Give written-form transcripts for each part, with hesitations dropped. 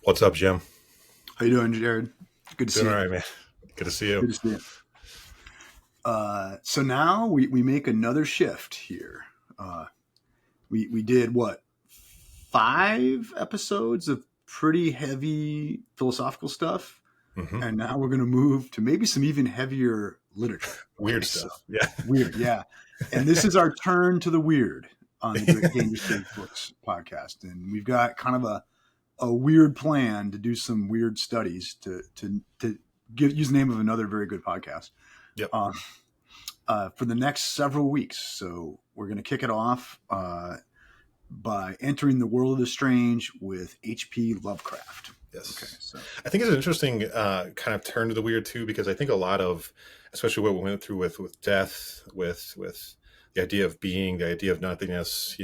What's up, Jim? How you doing, Jared? Good to Doing see all you. right, man. Good to see you. Good to see you. So now we make another shift here. We did what, 5 episodes of pretty heavy philosophical stuff, hmm and now we're going to move to maybe some even heavier literature. Weird Okay, so stuff. Yeah. weird, yeah. And this is our turn to the weird on the Great Dangerous Great Books podcast, and we've got kind of a weird plan to do some weird studies to use the name of another very good podcast Yep. for the next several weeks. So we're going to kick it off by entering the world of the strange with H.P. Lovecraft. Yes. Okay, so I think it's an interesting kind of turn to the weird too, because I think a lot of, especially what we went through with death, with the idea of being, the idea of nothingness.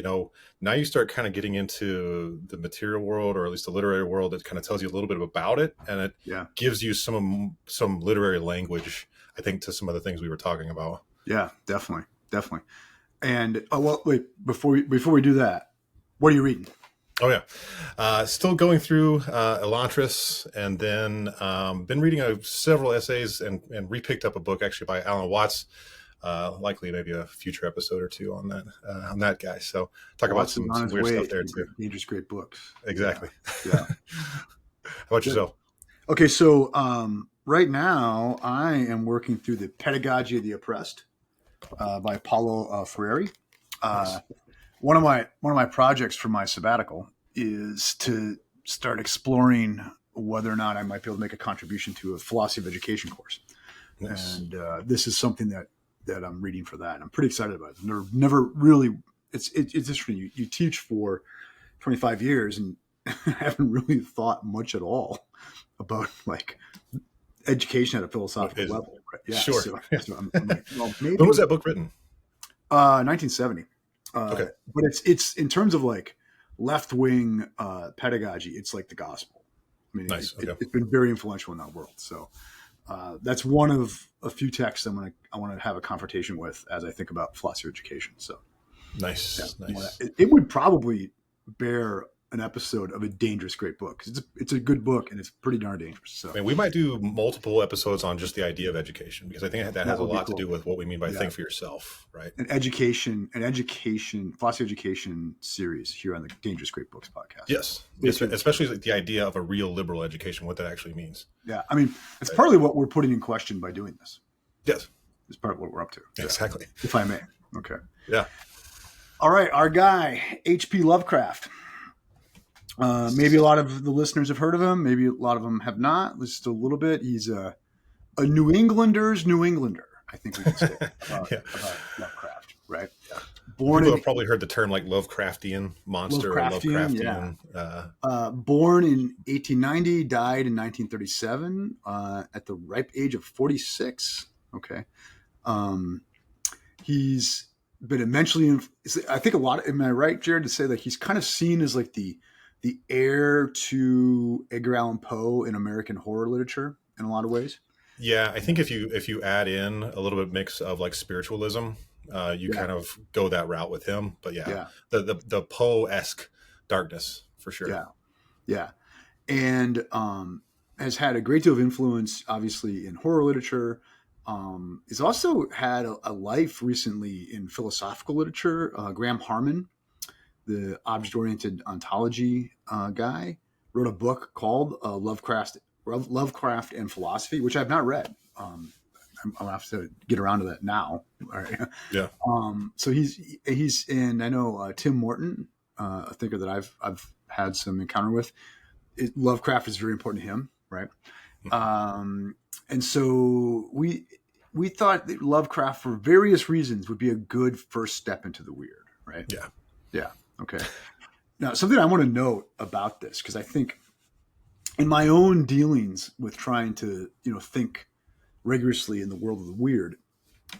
Now you start kind of getting into the material world, or at least the literary world, that kind of tells you a little bit about it, and it yeah, gives you some literary language, I think, to some of the things we were talking about. yeah, definitely. And well, wait, before we do that, what are you reading? Oh yeah, still going through Elantris, and then been reading several essays and repicked up a book actually by Alan Watts. Likely maybe a future episode or two on that guy. So talk about Watts is some on his weird way stuff there to too. Dangerous Great Books. Exactly. Yeah. How about yourself? Okay, so right now I am working through the Pedagogy of the Oppressed by Paulo Freire. Nice. One of my projects for my sabbatical is to start exploring whether or not I might be able to make a contribution to a philosophy of education course, Nice. and this is something that I'm reading for that. And I'm pretty excited about it. Never really. It's interesting. You teach for 25 years and haven't really thought much at all about like education at a philosophical level. Right? Yeah. Sure. So I'm like, well, maybe When was that book written? 1970. Okay. But it's in terms of like left wing pedagogy, it's like the gospel. I mean, Nice. Okay. it's been very influential in that world. So that's one of a few texts I want to have a confrontation with as I think about philosophy of education. So Nice. yeah, Nice. it would probably bear an episode of a dangerous great book, because it's a good book and it's pretty darn dangerous. So I mean, we might do multiple episodes on just the idea of education, because I think that has a would be lot cool. to do with what we mean by Yeah. think for yourself, right? An philosophy of education series here on the Dangerous Great Books podcast. Yes, especially like the idea of a real liberal education, what that actually means. Yeah, I mean, it's partly what we're putting in question by doing this. Yes, It's part of what we're up to. exactly. If I may. Okay. Yeah. All right, our guy, H.P. Lovecraft. Maybe a lot of the listeners have heard of him. Maybe a lot of them have not. Just a little bit. He's a New Englander's New Englander, I think we can say, about Lovecraft, right? Yeah. Born People have probably heard the term like Lovecraftian monster or Lovecraftian. Born in 1890, died in 1937 at the ripe age of 46. Okay. He's been immensely, I think a lot, am I right, Jared, to say that he's kind of seen as like the heir to Edgar Allan Poe in American horror literature in a lot of ways? Yeah, I think if you add in a little bit mix of like spiritualism, you kind of go that route with him. But the Poe-esque darkness for sure. Yeah, and has had a great deal of influence, obviously, in horror literature. He's also had a life recently in philosophical literature. Graham Harman, the object-oriented ontology guy, wrote a book called Lovecraft and Philosophy, which I've not read. I'll have to get around to that now. All right. Yeah. So he's and I know Tim Morton, a thinker that I've had some encounter with. Lovecraft is very important to him, right? And so we thought that Lovecraft, for various reasons, would be a good first step into the weird, right? Yeah. Yeah. Okay. Now, something I want to note about this, because I think in my own dealings with trying to, think rigorously in the world of the weird,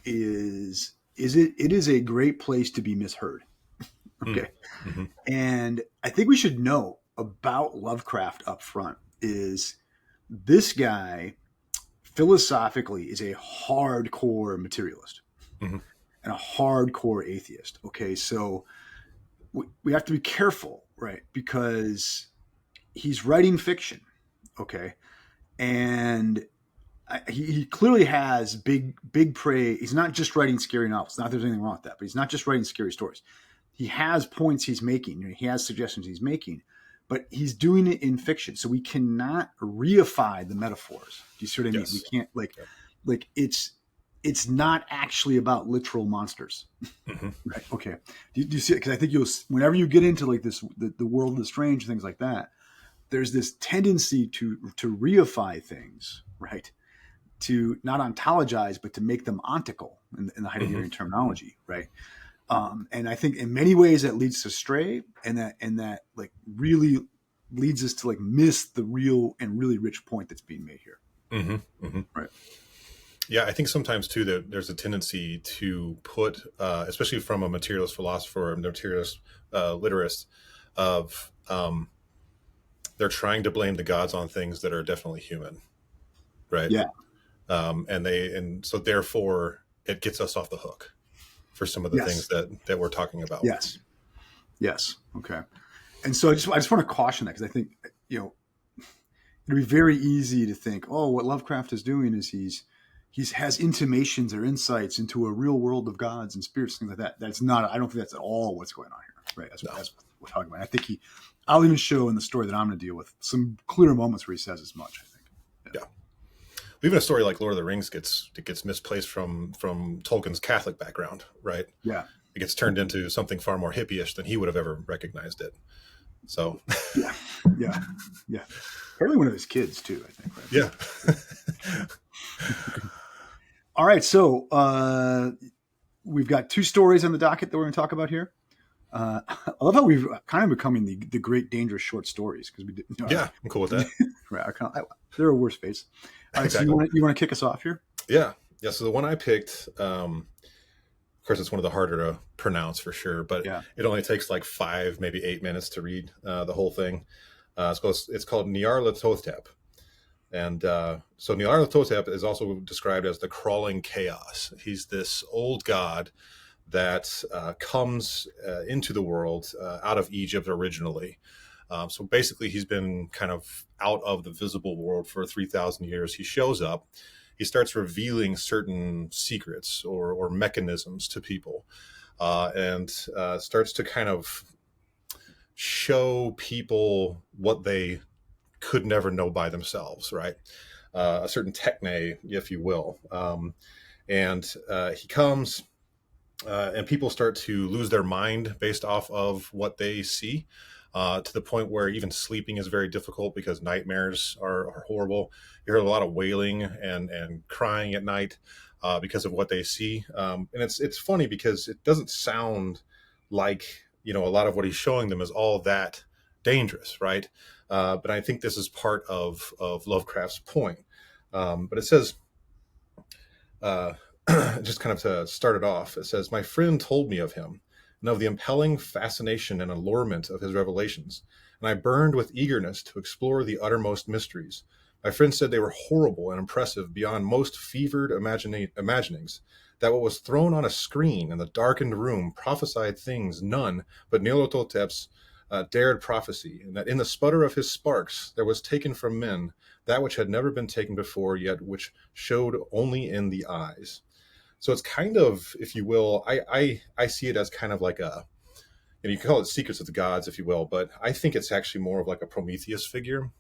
it is a great place to be misheard. Okay. Mm-hmm. And I think we should know about Lovecraft up front is this guy philosophically is a hardcore materialist and a hardcore atheist. Okay. So we have to be careful, right? Because he's writing fiction, okay, and he clearly has big prey. He's not just writing scary novels. Not that there's anything wrong with that, but he's not just writing scary stories. He has points he's making. He has suggestions he's making, but he's doing it in fiction. So we cannot reify the metaphors. Do you see what I mean? Yes. We can't Yeah. like it's not actually about literal monsters. Mm-hmm. Right. Okay. Do you see it? Because I think whenever you get into like this, the world of the strange, things like that, there's this tendency to reify things, right? To not ontologize, but to make them ontical in the Heideggerian terminology, right? And I think in many ways that leads to stray, and that like really leads us to like miss the real and really rich point that's being made here. Mm-hmm. Mm-hmm. Right. Yeah, I think sometimes too that there's a tendency to put, especially from a materialist philosopher or a materialist literist, of they're trying to blame the gods on things that are definitely human, right? Yeah. And so therefore it gets us off the hook for some of the things Yes. that we're talking about. Yes. Yes. Okay. And so I just want to caution that, because I think, it'd be very easy to think, oh, what Lovecraft is doing is he has intimations or insights into a real world of gods and spirits, things like that. That's not. I don't think that's at all what's going on here. Right. That's what we're talking about. I think I'll even show in the story that I'm going to deal with some clear moments where he says as much, I think. Yeah. Even a story like Lord of the Rings gets misplaced from Tolkien's Catholic background, right? Yeah. It gets turned into something far more hippie-ish than he would have ever recognized it. So Yeah. Yeah. Yeah. Apparently one of his kids too, I think. Yeah. Right? All right. So we've got two stories on the docket that we're going to talk about here. I love how we've kind of becoming the great dangerous short stories, because we did. Yeah, I'm cool with that. Right. They're a worse face. All right. Exactly. So you want to kick us off here? Yeah. So the one I picked, of course, it's one of the harder to pronounce for sure, but Yeah. it only takes like 5, maybe 8 minutes to read the whole thing. It's called Nyarlathotep. And so Nyarlathotep is also described as the crawling chaos. He's this old god that comes into the world out of Egypt originally. So basically, he's been kind of out of the visible world for 3,000 years. He shows up. He starts revealing certain secrets or mechanisms to people, and starts to kind of show people what they could never know by themselves, right? A certain techne, if you will. And he comes, and people start to lose their mind based off of what they see, to the point where even sleeping is very difficult because nightmares are horrible. You hear a lot of wailing and crying at night because of what they see. And it's funny because it doesn't sound like, a lot of what he's showing them is all that dangerous, right? But I think this is part of Lovecraft's point. But it says, just kind of to start it off, it says, "My friend told me of him and of the impelling fascination and allurement of his revelations, and I burned with eagerness to explore the uttermost mysteries. My friend said they were horrible and impressive beyond most fevered imaginings, that what was thrown on a screen in the darkened room prophesied things none but Nyarlathotep's dared prophecy, and that in the sputter of his sparks there was taken from men that which had never been taken before, yet which showed only in the eyes." So it's kind of, if you will, I see it as kind of like you can call it secrets of the gods, if you will, but I think it's actually more of like a Prometheus figure.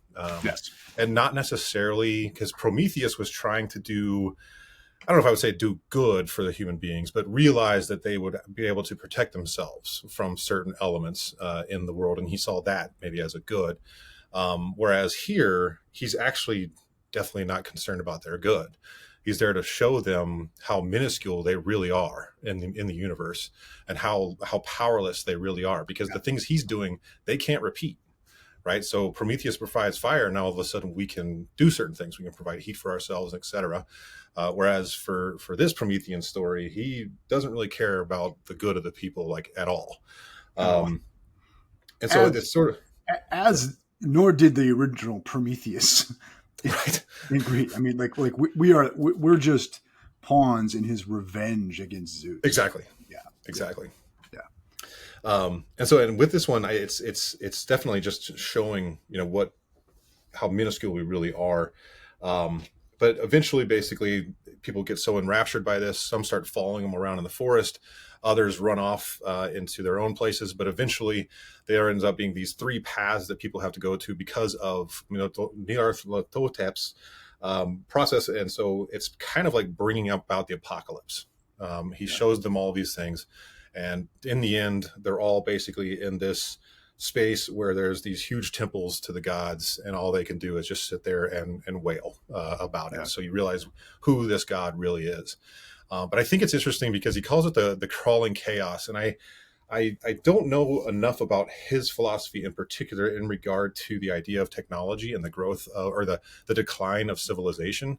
Yes. And not necessarily, because Prometheus was trying to do, I don't know if I would say do good for the human beings, but realize that they would be able to protect themselves from certain elements in the world. And he saw that maybe as a good. Whereas here, he's actually definitely not concerned about their good. He's there to show them how minuscule they really are in the universe, and how powerless they really are, because the things he's doing, they can't repeat. Right. So Prometheus provides fire. Now all of a sudden we can do certain things. We can provide heat for ourselves, etc. Whereas for this Promethean story, he doesn't really care about the good of the people, like, at all. And so it's sort of, nor did the original Prometheus. right. Agree. I mean, we're just pawns in his revenge against Zeus. Exactly. Yeah. Exactly. Yeah. And with this one, it's definitely just showing, what how minuscule we really are. Um, but eventually, basically, people get so enraptured by this. Some start following them around in the forest. Others run off into their own places. But eventually, there ends up being these three paths that people have to go to because of Nyarlathotep's process. And so it's kind of like bringing about the apocalypse. He Yeah. shows them all these things. And in the end, they're all basically in this space where there's these huge temples to the gods, and all they can do is just sit there and wail about it. Yeah. So you realize who this god really is. But I think it's interesting because he calls it the crawling chaos, and I don't know enough about his philosophy in particular in regard to the idea of technology and the growth or the decline of civilization,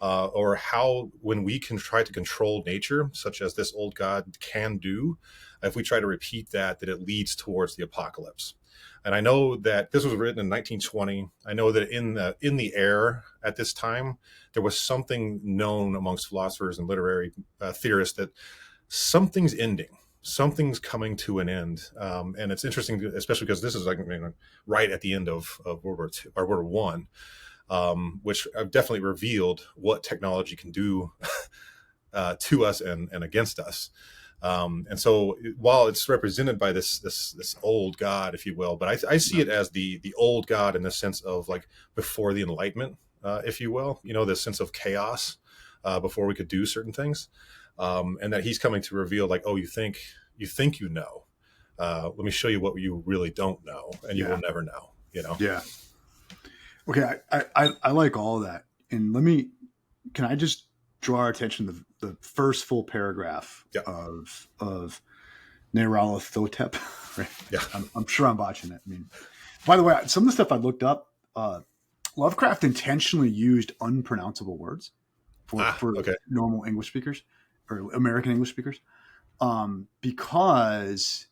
or how when we can try to control nature, such as this old god can do, if we try to repeat that it leads towards the apocalypse. And I know that this was written in 1920. I know that in the air at this time, there was something known amongst philosophers and literary theorists that something's ending, something's coming to an end. And it's interesting, especially because this is like, right at the end of World War II or World War One, which definitely revealed what technology can do to us and against us. And so while it's represented by this old god, if you will, but I see it as the old god in the sense of like before the Enlightenment, if you will, the sense of chaos before we could do certain things, and that he's coming to reveal like, oh, you think you know. Let me show you what you really don't know, and you will Yeah. never know. Yeah. Okay. I like all of that. And can I just draw our attention to the first full paragraph Yeah, of Nyarlathotep? Right. yeah. I'm sure I'm botching it. I mean, by the way, some of the stuff I looked up, Lovecraft intentionally used unpronounceable words for Okay. normal English speakers or American English speakers, because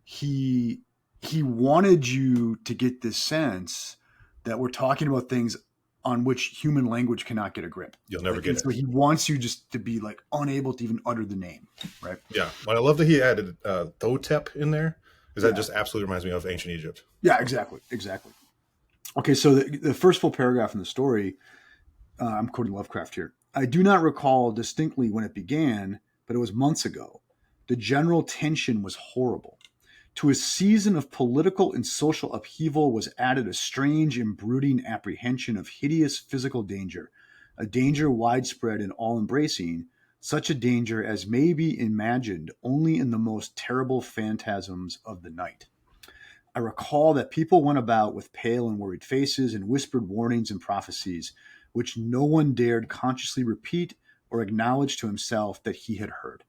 he he wanted you to get this sense that we're talking about things on which human language cannot get a grip. You'll never Like, get and it. so he wants you just to be like unable to even utter the name, right? Yeah, but I love that he added Thotep in there, because that Yeah, just absolutely reminds me of ancient Egypt. yeah, exactly, exactly. Okay, so the first full paragraph in the story, I'm quoting Lovecraft here. I do not recall distinctly when it began, but it was months ago. The general tension was horrible. To a season of political and social upheaval was added a strange and brooding apprehension of hideous physical danger, a danger widespread and all embracing, such a danger as may be imagined only in the most terrible phantasms of the night. I recall that people went about with pale and worried faces and whispered warnings and prophecies, which no one dared consciously repeat or acknowledge to himself that he had heard.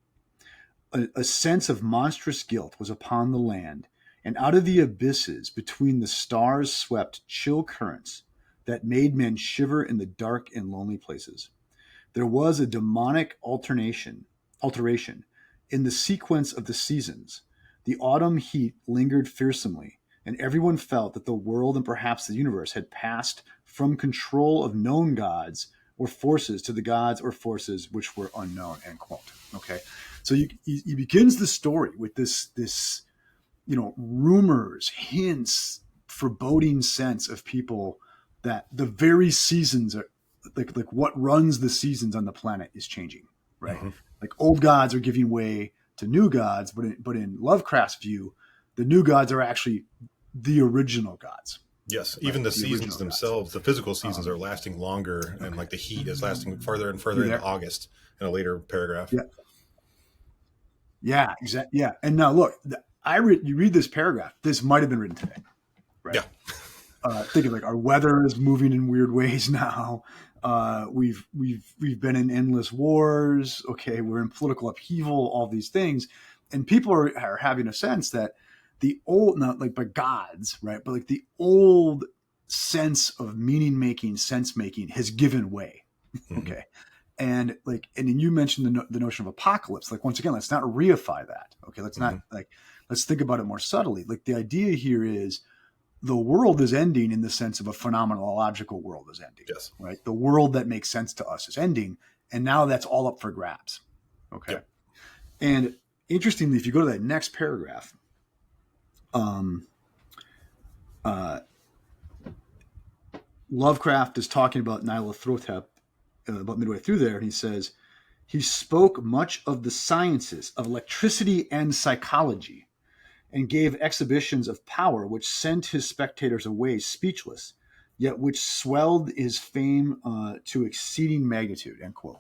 A sense of monstrous guilt was upon the land, and out of the abysses between the stars swept chill currents that made men shiver in the dark and lonely places. There was a demonic alteration in the sequence of the seasons. The autumn heat lingered fearsomely, and everyone felt that the world and perhaps the universe had passed from control of known gods or forces to the gods or forces which were unknown. End quote. Okay, so he begins the story with this rumors, hints, foreboding sense of people that the very seasons are like what runs the seasons on the planet is changing, right? Hmm. Like old gods are giving way to new gods, but in Lovecraft's view, the new gods are actually the original gods, Yes, right? even the The seasons original gods. themselves, the physical seasons are Um, lasting longer, and okay, like the heat is lasting further and further you into there? August in a later paragraph. Yeah, yeah, exactly. Yeah, and now look, you read this paragraph. This might have been written today, right? Yeah. Thinking like our weather is moving in weird ways now. We've been in endless wars. Okay, we're in political upheaval. All these things, and people are having a sense that the old, not like by gods, right, but like the old sense of meaning making, sense making has given way. Hmm. Okay, and then you mentioned the notion of apocalypse. Like once again, let's not reify that. Okay, Hmm. let's think about it more subtly. Like the idea here is the world is ending in the sense of a phenomenological world is ending, Yes. right? The world that makes sense to us is ending, and now that's all up for grabs. Okay. Yep. And interestingly, if you go to that next paragraph, Um, uh, Lovecraft is talking about Nyarlathotep about midway through there, and he says he spoke much of the sciences of electricity and psychology, and gave exhibitions of power which sent his spectators away speechless, yet which swelled his fame to exceeding magnitude. End quote.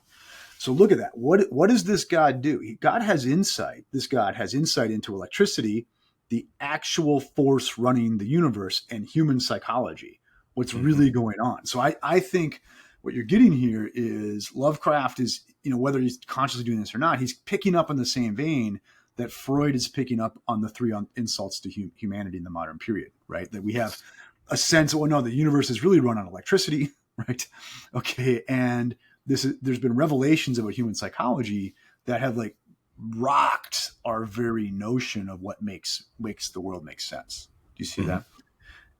So look at that. What does this God do? God has insight. This God has insight into electricity, the actual force running the universe, and human psychology. What's Hmm. really going on? So I think what you're getting here is Lovecraft is, whether he's consciously doing this or not, he's picking up in the same vein that Freud is picking up on the three insults to humanity in the modern period, right? That we have Yes. a sense, oh no, the universe is really run on electricity, right? Okay, and there's been revelations about human psychology that have like rocked our very notion of what makes the world make sense. Do you see Hmm. that?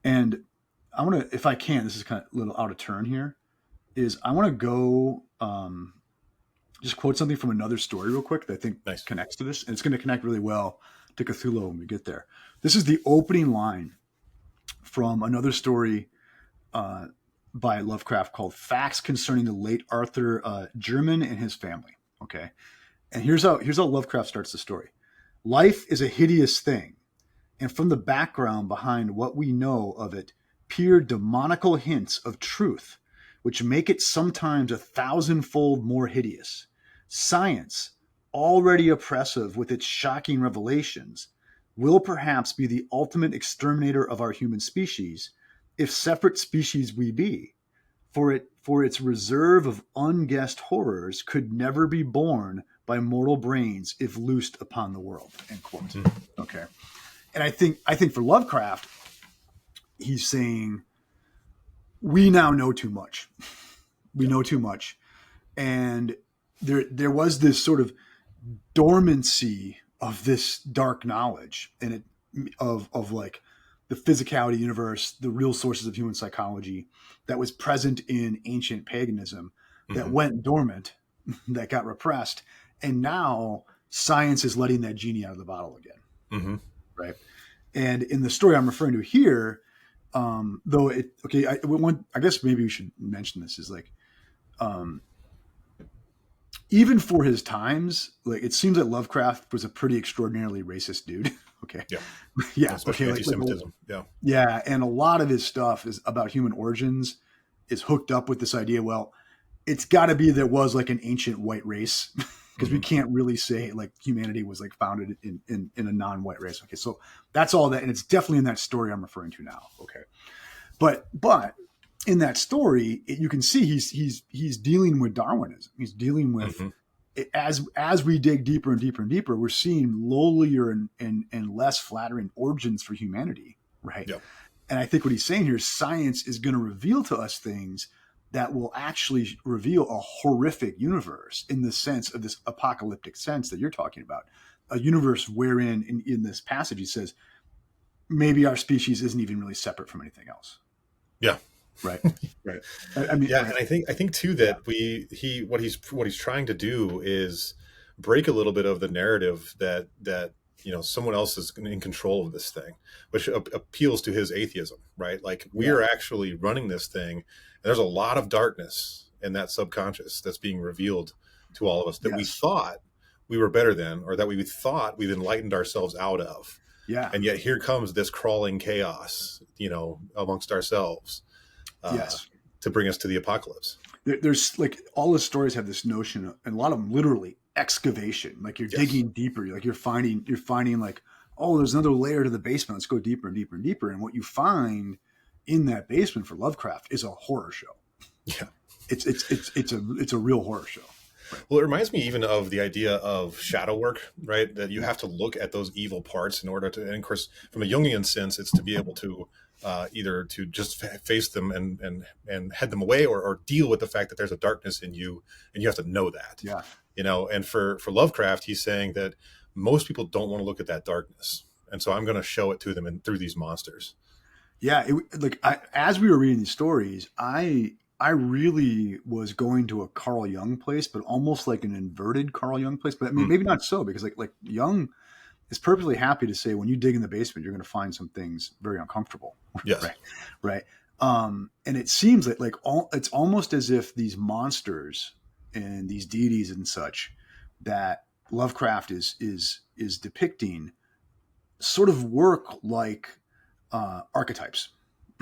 And I want to, if I can, this is kind of a little out of turn here. Is I want to go just quote something from another story real quick that I think Nice. connects to this, and it's going to connect really well to Cthulhu when we get there. This is the opening line from another story uh, by Lovecraft called "Facts Concerning the Late Arthur German and His Family." Okay, and here's how Lovecraft starts the story. Life is a hideous thing, and from the background behind what we know of it peer demoniacal hints of truth, which make it sometimes a thousandfold more hideous. Science, already oppressive with its shocking revelations, will perhaps be the ultimate exterminator of our human species, if separate species we be. For its reserve of unguessed horrors could never be borne by mortal brains if loosed upon the world. End quote. Hmm. Okay. And I think for Lovecraft, he's saying we now know too much. We Yeah. know too much, and there was this sort of dormancy of this dark knowledge and it of like the physicality of the universe, the real sources of human psychology that was present in ancient paganism that Hmm. went dormant, that got repressed, and now science is letting that genie out of the bottle again, Hmm. right? And in the story I'm referring to here, though it okay, I guess maybe we should mention this is like um, even for his times, like it seems that Lovecraft was a pretty extraordinarily racist dude. Okay, Yeah. yeah, okay, Especially anti-Semitism. Yeah. yeah, and a lot of his stuff is about human origins, is hooked up with this idea. Well, it's got to be there was like an ancient white race because we Hmm. can't really say like humanity was like founded in a non-white race. Okay, so that's all that, and it's definitely in that story I'm referring to now. Okay, but in that story, you can see he's dealing with Darwinism. He's dealing with Hmm. as we dig deeper and deeper and deeper, we're seeing lowlier and less flattering origins for humanity, right? Yeah. And I think what he's saying here is science is going to reveal to us things that will actually reveal a horrific universe in the sense of this apocalyptic sense that you're talking about. A universe wherein in this passage he says maybe our species isn't even really separate from anything else. Yeah. Right. Right. I mean, Yeah, right. and I think too Yeah. that what he's trying to do is break a little bit of the narrative that someone else is in control of this thing, which appeals to his atheism, right? Like we Yeah. are actually running this thing, and there's a lot of darkness in that subconscious that's being revealed to all of us that we Yes. thought we were better than, or that we thought we've enlightened ourselves out of, Yeah. and yet here comes this crawling chaos, amongst ourselves. Uh, Yes. to bring us to the apocalypse. There's like all the stories have this notion, and a lot of them literally excavation. Like you're Yes. digging deeper. Like you're finding like, oh, there's another layer to the basement. Let's go deeper and deeper and deeper. And what you find in that basement for Lovecraft is a horror show. Yeah. It's a real horror show. Right. Well, it reminds me even of the idea of shadow work, right? That you have to look at those evil parts in order to, and of course, from a Jungian sense, it's to be able to either to just face them and head them away, or deal with the fact that there's a darkness in you, and you have to know that, Yeah. And for Lovecraft, he's saying that most people don't want to look at that darkness, and so I'm going to show it to them and through these monsters. Yeah, as we were reading these stories, I really was going to a Carl Jung place, but almost like an inverted Carl Jung place. But I mean, Mm. maybe not so because like Jung is perfectly happy to say when you dig in the basement, you're going to find some things very uncomfortable. Yes. Right. Right. And it seems like it's almost as if these monsters and these deities and such that Lovecraft is depicting sort of work like archetypes.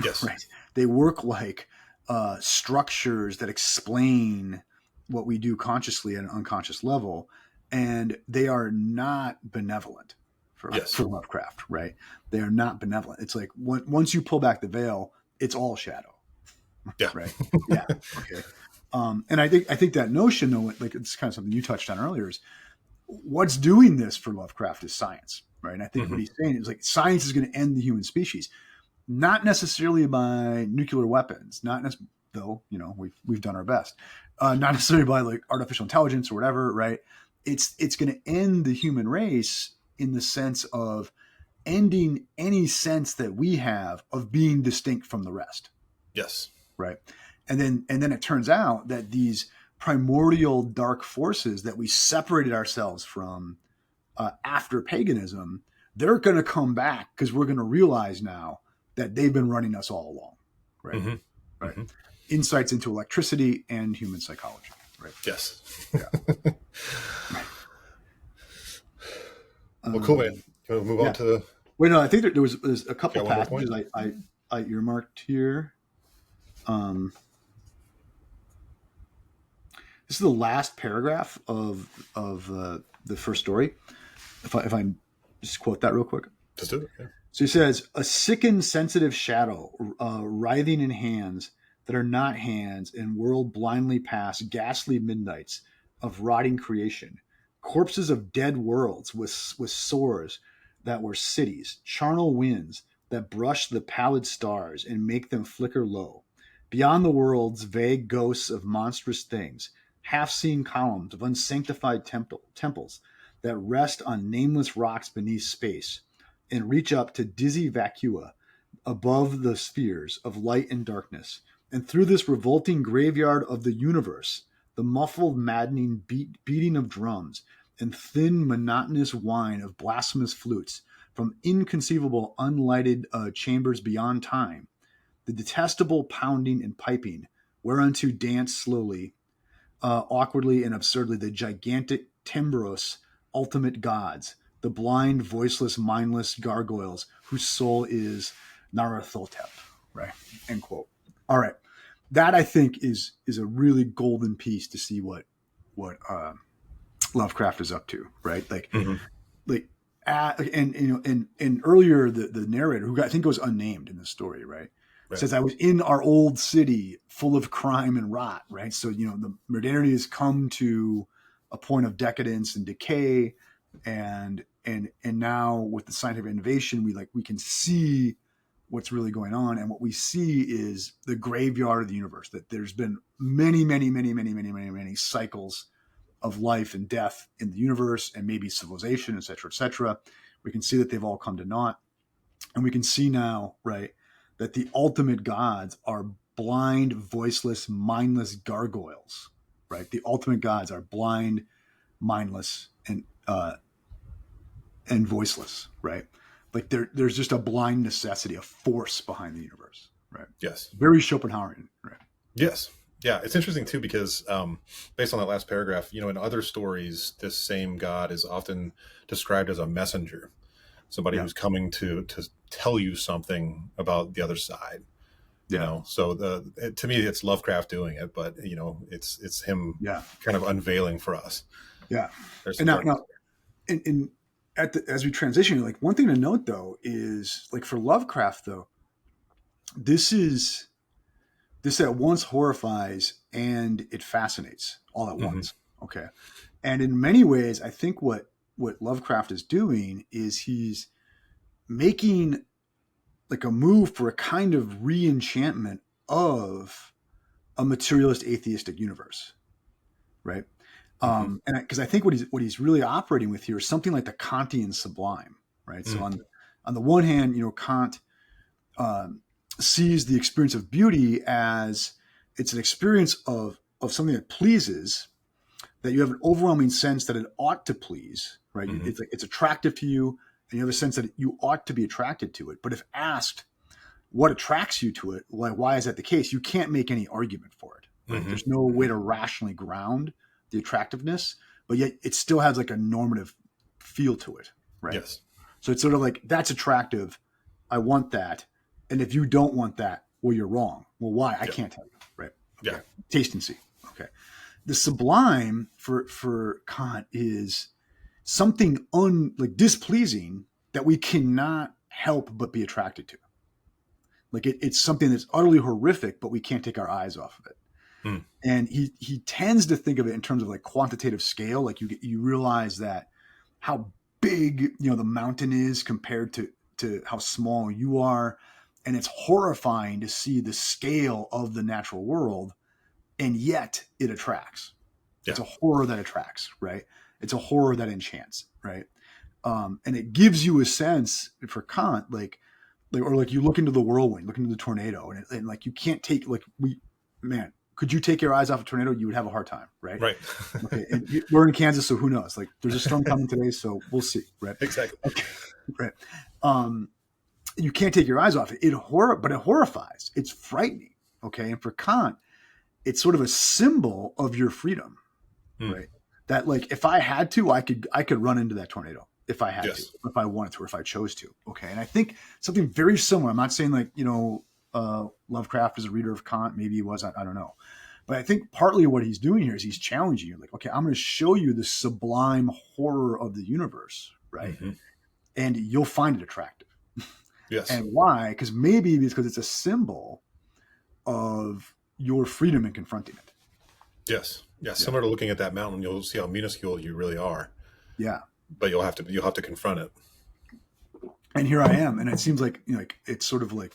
Yes. Right. They work like structures that explain what we do consciously at an unconscious level, and they are not benevolent Yes. for Lovecraft. Right. They are not benevolent. It's like once you pull back the veil, it's all shadow. Yeah. Right. Yeah. Okay. And I think that notion, though, like it's kind of something you touched on earlier, is what's doing this for Lovecraft is science, right? And I think what Hmm. he's saying is like science is going to end the human species, not necessarily by nuclear weapons, though we've done our best, not necessarily by like artificial intelligence or whatever, right? It's going to end the human race in the sense of ending any sense that we have of being distinct from the rest, Yes. right? And then it turns out that these primordial dark forces that we separated ourselves from after paganism, they're going to come back because we're going to realize now that they've been running us all along, right? Hmm. Right. Hmm. Insights into electricity and human psychology, right? Yes. Yeah. Well, cool, man. You want to move on Yeah. to Wait, no, I think there's a couple got one more point? passages I earmarked here. This is the last paragraph of the first story. If I just quote that real quick. Just do it. Yeah. So he says, a sickened, sensitive shadow, writhing in hands that are not hands, and whirled blindly past ghastly midnights of rotting creation, corpses of dead worlds with sores that were cities, charnel winds that brush the pallid stars and make them flicker low. Beyond the worlds, vague ghosts of monstrous things, half-seen columns of unsanctified temples that rest on nameless rocks beneath space and reach up to dizzy vacua above the spheres of light and darkness. And through this revolting graveyard of the universe, the muffled, maddening beating of drums and thin, monotonous whine of blasphemous flutes from inconceivable, unlighted chambers beyond time, the detestable pounding and piping whereunto dance slowly, awkwardly and absurdly the gigantic, timbrous, ultimate gods, the blind, voiceless, mindless gargoyles whose soul is Nyarlathotep, right? End quote. All right, that I think is a really golden piece to see what Lovecraft is up to, right? Hmm. Like, and earlier the narrator, who I think goes unnamed in the story, right? Right. Says I was in our old city full of crime and rot, right? So the modernity has come to a point of decadence and decay, and now with the scientific innovation, we can see what's really going on, and what we see is the graveyard of the universe. That there's been many, many, many, many, many, many, many cycles of life and death in the universe, and maybe civilization, et cetera, et cetera. We can see that they've all come to naught, and we can see now, right, that the ultimate gods are blind, voiceless, mindless gargoyles, right? The ultimate gods are blind, mindless, and voiceless, right? Like there's just a blind necessity, a force behind the universe, right? Yes. Very Schopenhauerian, right? Yes. Yeah, it's interesting too because based on that last paragraph, in other stories, this same god is often described as a messenger, somebody Yeah, who's coming to tell you something about the other side. yeah, So to me, it's Lovecraft doing it, but it's him yeah, kind of unveiling for us. yeah. There's And some darkness. now in as we transition, like one thing to note though is like for Lovecraft though, this is this at once horrifies and it fascinates all at Hmm. once. Okay. And in many ways, I think what Lovecraft is doing is he's making like a move for a kind of re-enchantment of a materialist atheistic universe, right? Hmm. And because I think what he's really operating with here is something like the Kantian sublime, right? So Hmm. on the one hand, Kant um, sees the experience of beauty as it's an experience of something that pleases, that you have an overwhelming sense that it ought to please, right? Mm-hmm. It's attractive to you, and you have a sense that you ought to be attracted to it. But if asked what attracts you to it, like why is that the case, you can't make any argument for it. Right? Mm-hmm. There's no way to rationally ground the attractiveness, but yet it still has like a normative feel to it, right? Yes. So it's sort of like, that's attractive. I want that. And if you don't want that, well, you're wrong. Well, why? I can't tell you, right? Okay. Yeah. Taste and see. Okay. The sublime for Kant is something displeasing that we cannot help but be attracted to. Like it's something that's utterly horrific, but we can't take our eyes off of it. Mm. And he tends to think of it in terms of like quantitative scale. Like you realize that how big, the mountain is compared to how small you are. And it's horrifying to see the scale of the natural world. And yet it attracts. Yeah. It's a horror that attracts, right? It's a horror that enchants, right? And it gives you a sense for Kant, or you look into the whirlwind, look into the tornado, and like you can't take could you take your eyes off a tornado? You would have a hard time, right? Right. Okay. And we're in Kansas, so who knows? Like there's a storm coming today, so we'll see, right? Exactly. Okay. Right. You can't take your eyes off it. But it horrifies. It's frightening. Okay. And for Kant, it's sort of a symbol of your freedom, right? That like, if I had to, I could run into that tornado if I had to, if I wanted to, or if I chose to. Okay. And I think something very similar, I'm not saying like, Lovecraft is a reader of Kant. Maybe he was, I don't know. But I think partly what he's doing here is he's challenging you. Like, okay, I'm going to show you the sublime horror of the universe, right? Mm-hmm. And you'll find it attractive. Yes. And why? Because it's a symbol of your freedom in confronting it. Yes. Yeah. Similar to looking at that mountain, you'll see how minuscule you really are. Yeah. But you'll have to confront it. And here I am. And it seems like, it's sort of like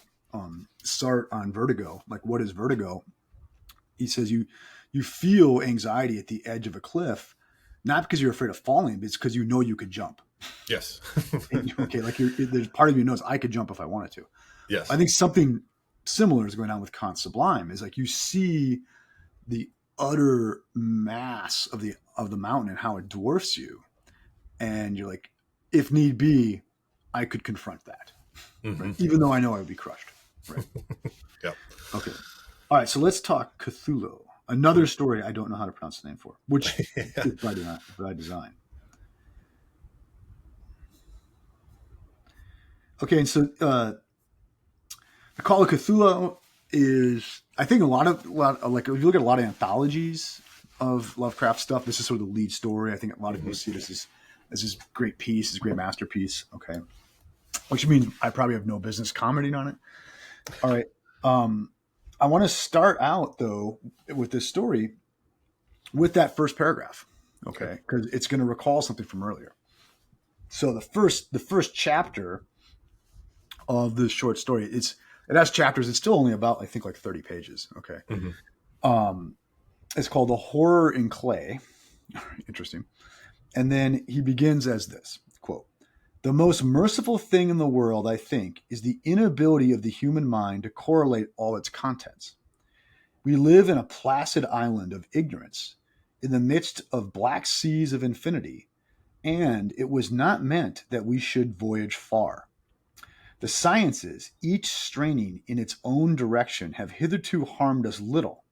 Sartre on Vertigo. Like, what is vertigo? He says you feel anxiety at the edge of a cliff, not because you're afraid of falling, but it's because you could jump. Yes. Okay, like there's part of you knows I could jump if I wanted to. Yes. I think something similar is going on with Kant's Sublime. Is like you see the utter mass of the mountain and how it dwarfs you, and you're like, if need be, I could confront that, right? Even though I know I would be crushed. Right. Yeah. Okay. All right. So let's talk Cthulhu. Another story I don't know how to pronounce the name for, which is by design. Okay. And so the Call of Cthulhu is, I think, a lot of like, if you look at a lot of anthologies of Lovecraft stuff, this is sort of the lead story. I think a lot of people see this as this great piece, this great masterpiece. Okay. Which means I probably have no business commenting on it. All right. I want to start out though with this story with that first paragraph. Okay. Because it's going to recall something from earlier. So the first chapter of this short story, it has chapters. It's still only about, I think, like 30 pages. Okay. Mm-hmm. It's called The Horror in Clay. Interesting. And then he begins as this quote: "The most merciful thing in the world, I think, is the inability of the human mind to correlate all its contents. We live in a placid island of ignorance in the midst of black seas of infinity, and it was not meant that we should voyage far. The sciences, each straining in its own direction, have hitherto harmed us little,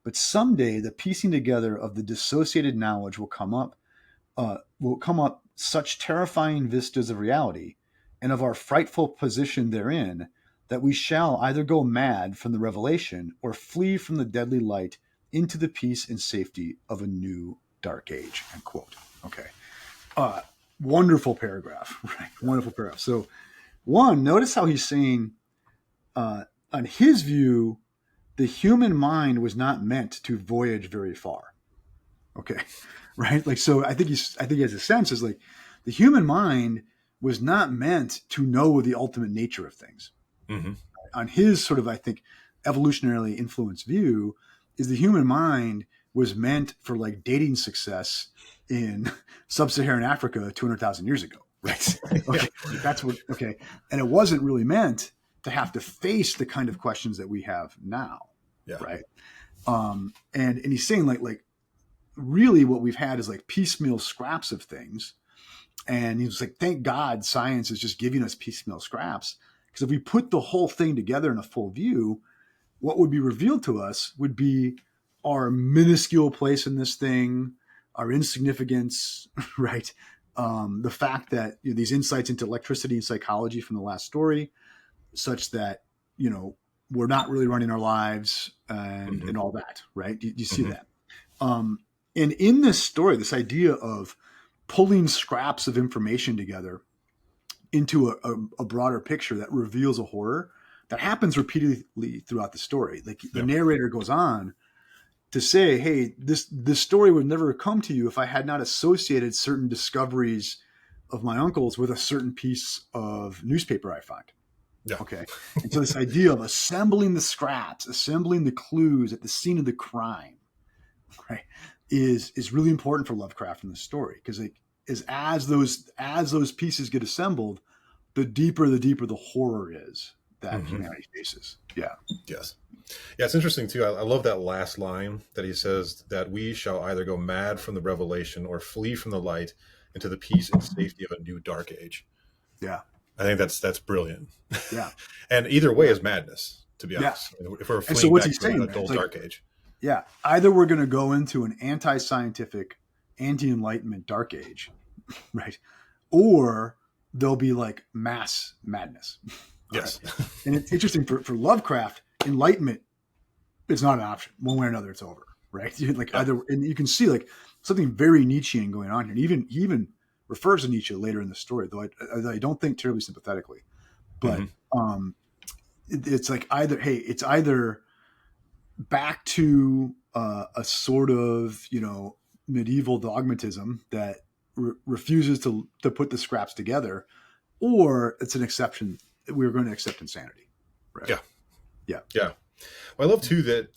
but someday the piecing together of the dissociated knowledge will come up such terrifying vistas of reality and of our frightful position therein that we shall either go mad from the revelation or flee from the deadly light into the peace and safety of a new dark age." End quote. Okay. Wonderful paragraph, right? Wonderful paragraph. So notice how he's saying, on his view, the human mind was not meant to voyage very far. Okay. Right. Like, so I think he has a sense is like the human mind was not meant to know the ultimate nature of things. Mm-hmm. On his sort of, I think, evolutionarily influenced view is the human mind was meant for like dating success in sub-Saharan Africa 200,000 years ago. Right. Okay. That's what, okay. And it wasn't really meant to have to face the kind of questions that we have now. Yeah. Right. And he's saying like really what we've had is like piecemeal scraps of things. And he was like, thank God science is just giving us piecemeal scraps. Because if we put the whole thing together in a full view, what would be revealed to us would be our minuscule place in this thing, our insignificance, right? The fact that these insights into electricity and psychology from the last story, such that we're not really running our lives Mm-hmm. and all that, right? Do you see Mm-hmm. that? And in this story, this idea of pulling scraps of information together into a broader picture that reveals a horror that happens repeatedly throughout the story. Like the Yeah. narrator goes on to say, "Hey, this story would never come to you if I had not associated certain discoveries of my uncle's with a certain piece of newspaper I find." Yeah. Okay, and so this idea of assembling the scraps, assembling the clues at the scene of the crime, right, is really important for Lovecraft in the story because like is as those pieces get assembled, the deeper the horror is that Mm-hmm. humanity faces. Yeah, Yes. Yeah, it's interesting too. I love that last line that he says that we shall either go mad from the revelation or flee from the light into the peace and safety of a new dark age. yeah, I think that's brilliant. yeah, And either way yeah, is madness, to be yeah. honest. If we're And so fleeing what's back he to saying a there? dull It's like, dark age. yeah, either we're going to go into an anti-scientific, anti-enlightenment dark age, right, or there'll be like mass madness. All right, Yes. and it's interesting for Lovecraft, enlightenment is not an option. One way or another, it's over. Right? Like Yeah. either, and you can see like something very Nietzschean going on here. And he even refers to Nietzsche later in the story, though I don't think terribly sympathetically. But Hmm. it's like either hey, it's either back to a sort of medieval dogmatism that refuses to put the scraps together, or it's an exception. We're going to accept insanity. Right? Yeah. Yeah. Yeah. Well, I love too that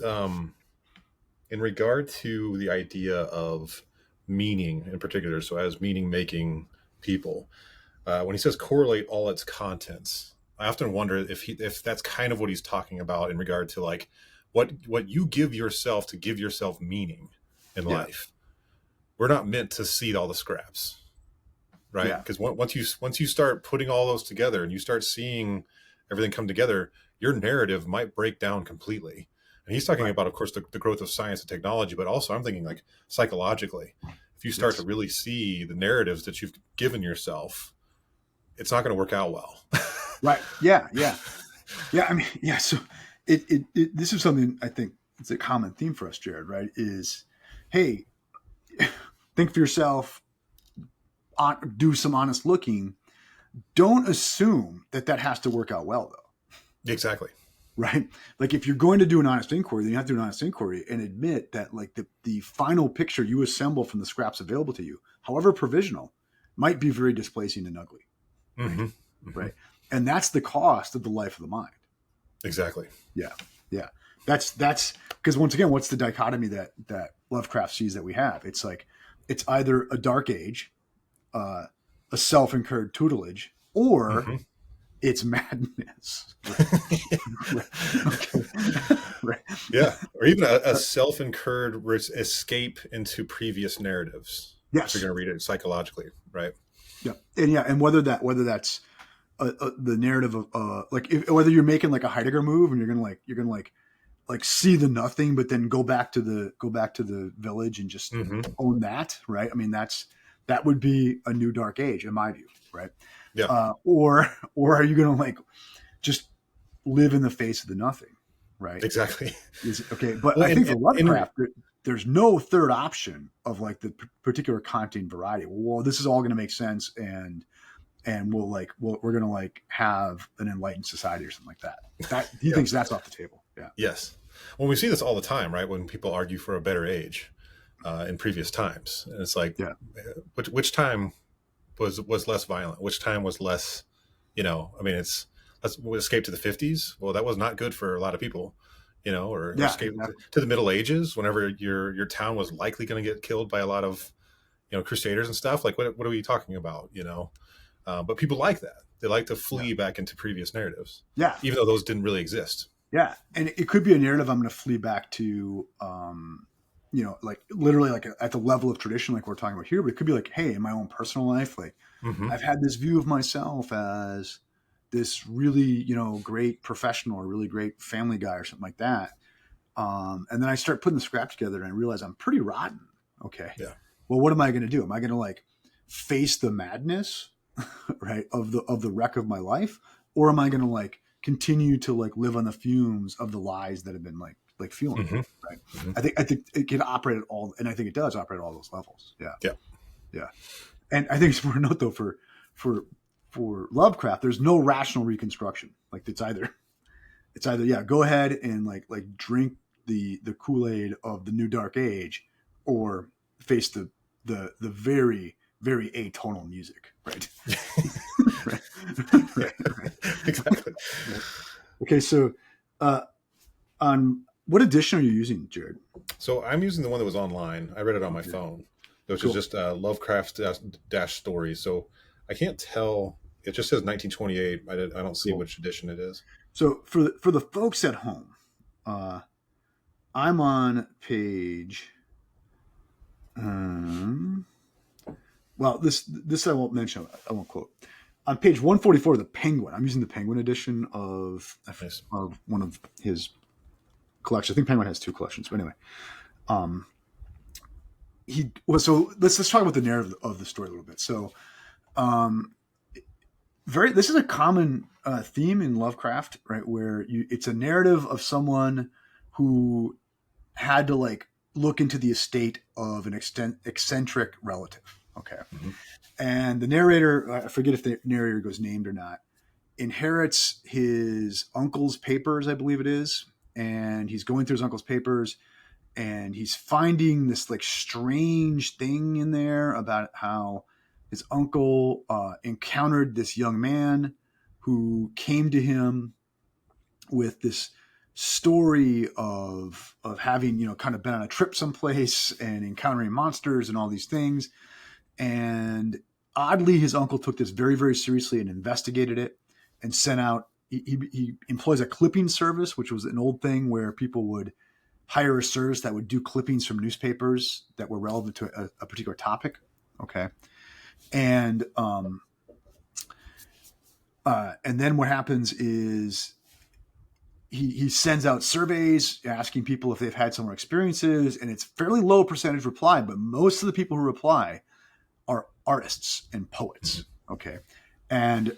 in regard to the idea of meaning in particular, so as meaning making people, when he says correlate all its contents, I often wonder if that's kind of what he's talking about in regard to like what you give yourself to give yourself meaning in Yeah. life. We're not meant to seed all the scraps, right? Yeah. Because once you start putting all those together and you start seeing everything come together, your narrative might break down completely. And he's talking Right. about, of course, the growth of science and technology, but also I'm thinking like psychologically, if you start to Yes. really see the narratives that you've given yourself, it's not going to work out well. Right. Yeah. Yeah. Yeah. I mean, yeah. So this is something I think it's a common theme for us, Jared, right? Is, hey, think for yourself, do some honest looking. Don't assume that has to work out well, though, Exactly. right? Like if you're going to do an honest inquiry, then you have to do an honest inquiry and admit that like the final picture you assemble from the scraps available to you, however provisional, might be very displacing and ugly, right? Hmm. Hmm. Right. And that's the cost of the life of the mind. Exactly. Yeah. Yeah. That's because once again, what's the dichotomy that Lovecraft sees that we have? It's like it's either a dark age, a self-incurred tutelage, or Hmm. it's madness. Right. Okay. Right. Yeah, or even a self-incurred escape into previous narratives. If you're Yes. going to read it psychologically, right? Yeah, and whether that's the narrative of whether you're making like a Heidegger move and you're gonna like see the nothing, but then go back to the village and just Hmm. own that, right? I mean, that would be a new dark age in my view, right? Yeah, Or are you gonna like just live in the face of the nothing, right? exactly. Okay, but Well, I think for and Lovecraft, there's no third option of like the particular Kantian variety. Well, this is all going to make sense, and we're going to like have an enlightened society or something like that. That he yeah, thinks that's off the table. Yeah, yes. Well, we see this all the time, right? When people argue for a better age in previous times, and it's like, yeah, which time was less violent? Which time was less? I mean, let's escape to the 50s. Well, that was not good for a lot of people. Or yeah, escape exactly. to the Middle Ages, whenever your town was likely going to get killed by a lot of crusaders and stuff. Like, what are we talking about? But people like that. They like to Yeah, flee back into previous narratives, yeah, even though those didn't really exist. yeah. And it could be a narrative. I'm going to flee back to like literally like at the level of tradition, like we're talking about here, but it could be like, hey, in my own personal life, like Hmm. I've had this view of myself as this really, great professional or really great family guy or something like that. And then I start putting the scrap together and I realize I'm pretty rotten. Okay. Yeah. Well, what am I going to do? Am I going to like face the madness, right, of the wreck of my life, or am I going to like continue to like live on the fumes of the lies that have been like fueling me, Hmm. right? Hmm. I think it can operate at all, and I think it does operate at all those levels. Yeah, Yeah. yeah. And I think it's important to note though for for Lovecraft, there's no rational reconstruction. Like it's either yeah, go ahead and like drink the Kool-Aid of the new dark age, or face the very very atonal music, right? right, Yeah. right, right, Exactly. right. Okay, so uh, on what edition are you using, Jared? So I'm using the one that was online. I read it on my Okay, phone, which is cool. just Lovecraft dash stories. So I can't tell. It just says 1928. I don't see Cool. which edition it is. So for the folks at home, uh, I'm on page. Um, well, this I won't mention. I won't quote. On page 144 of the Penguin, I'm using the Penguin edition Nice. of one of his collections. I think Penguin has two collections, but anyway, um, he well. So let's talk about the narrative of the story a little bit. So, um, this is a common theme in Lovecraft, right? Where it's a narrative of someone who had to like look into the estate of an eccentric relative. Okay. Hmm. And the narrator, I forget if the narrator goes named or not, inherits his uncle's papers, I believe it is. And he's going through his uncle's papers and he's finding this like strange thing in there about how his uncle encountered this young man who came to him with this story of having kind of been on a trip someplace and encountering monsters and all these things. And oddly, his uncle took this very, very seriously and investigated it and sent out. He employs a clipping service, which was an old thing where people would hire a service that would do clippings from newspapers that were relevant to a particular topic. Okay, and and then what happens is he sends out surveys asking people if they've had similar experiences, and it's fairly low percentage reply, but most of the people who reply are artists and Hmm. poets. Okay. And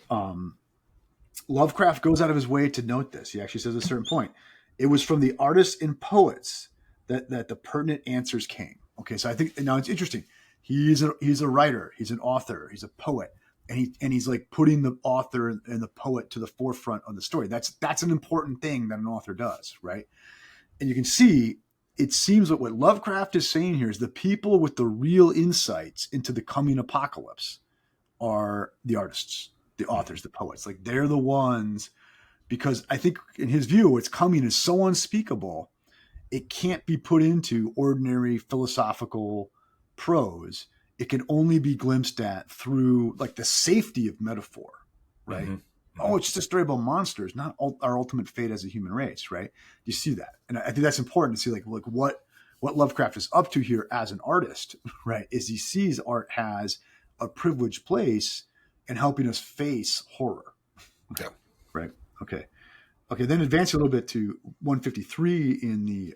Lovecraft goes out of his way to note this. He actually says at a certain point, it was from the artists and poets that the pertinent answers came. Okay. So I think now it's interesting. He's a writer, he's an author, he's a poet. And he's like putting the author and the poet to the forefront of the story. That's an important thing that an author does, right? And you can see it seems that what Lovecraft is saying here is the people with the real insights into the coming apocalypse are the artists, the Hmm. authors, the poets. Like they're the ones, because I think in his view, what's coming is so unspeakable, it can't be put into ordinary philosophical prose. It can only be glimpsed at through like the safety of metaphor, right? Hmm. Hmm. Oh, it's just a story about monsters, not our ultimate fate as a human race, right? You see that, and I think that's important to see, like what Lovecraft is up to here as an artist, right? Is he sees art has a privileged place in helping us face horror, Yeah. right? Right. Okay. Okay. Then advance a little bit to 153 in the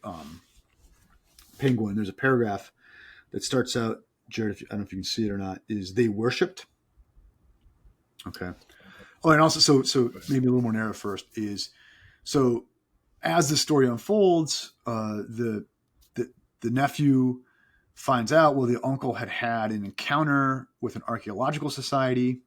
Penguin. There's a paragraph that starts out, Jared. I don't know if you can see it or not. Is they worshipped? Okay. Oh, and also, so maybe a little more narrow first is so as the story unfolds, the the nephew finds out, well, the uncle had an encounter with an archaeological society,